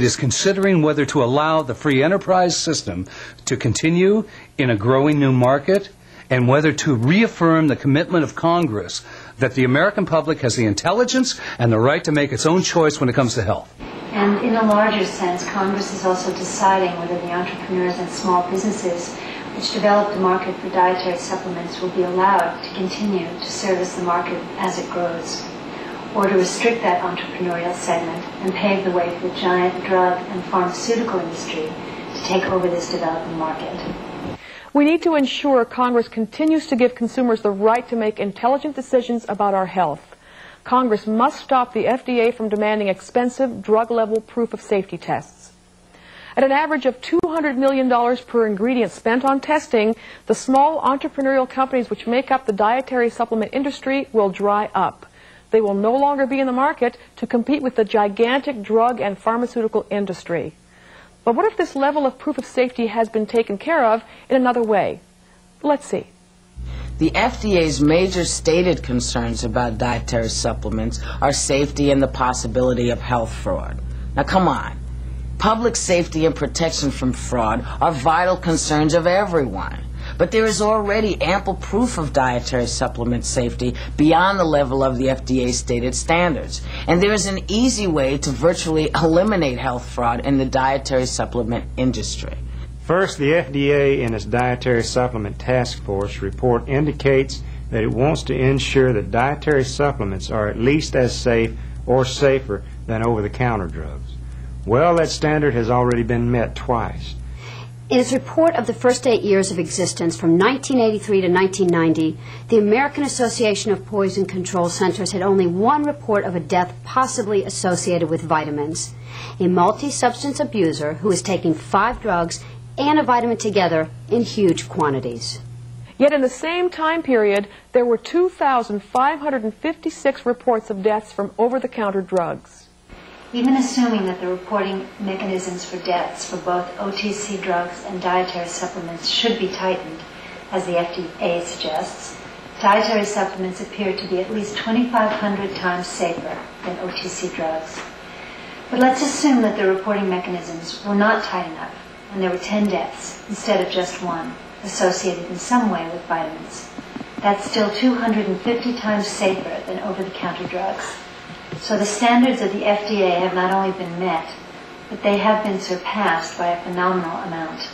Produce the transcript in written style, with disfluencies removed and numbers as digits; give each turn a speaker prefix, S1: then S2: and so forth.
S1: is considering whether to allow the free enterprise system to continue in a growing new market and whether to reaffirm the commitment of Congress that the American public has the intelligence and the right to make its own choice when it comes to health.
S2: And in a larger sense, Congress is also deciding whether the entrepreneurs and small businesses which develop the market for dietary supplements will be allowed to continue to service the market as it grows, or to restrict that entrepreneurial segment and pave the way for the giant drug and pharmaceutical industry to take over this developing market.
S3: We need to ensure Congress continues to give consumers the right to make intelligent decisions about our health. Congress must stop the FDA from demanding expensive drug-level proof of safety tests. At an average of $200 million per ingredient spent on testing, the small entrepreneurial companies which make up the dietary supplement industry will dry up. They will no longer be in the market to compete with the gigantic drug and pharmaceutical industry. But what if this level of proof of safety has been taken care of in another way? Let's see.
S4: The FDA's major stated concerns about dietary supplements are safety and the possibility of health fraud. Now, come on. Public safety and protection from fraud are vital concerns of everyone. But there is already ample proof of dietary supplement safety beyond the level of the FDA's stated standards. And there is an easy way to virtually eliminate health fraud in the dietary supplement industry.
S5: First, the FDA in its Dietary Supplement Task Force report indicates that it wants to ensure that dietary supplements are at least as safe or safer than over-the-counter drugs. Well, that standard has already been met twice.
S6: In its report of the first 8 years of existence from 1983 to 1990, the American Association of Poison Control Centers had only one report of a death possibly associated with vitamins. A multi-substance abuser who was taking 5 drugs and a vitamin together in huge quantities.
S3: Yet in the same time period, there were 2,556 reports of deaths from over-the-counter drugs.
S2: Even assuming that the reporting mechanisms for deaths for both OTC drugs and dietary supplements should be tightened, as the FDA suggests, dietary supplements appear to be at least 2,500 times safer than OTC drugs. But let's assume that the reporting mechanisms were not tight enough, and there were 10 deaths instead of just 1, associated in some way with vitamins. That's still 250 times safer than over-the-counter drugs. So the standards of the FDA have not only been met, but they have been surpassed by a phenomenal amount.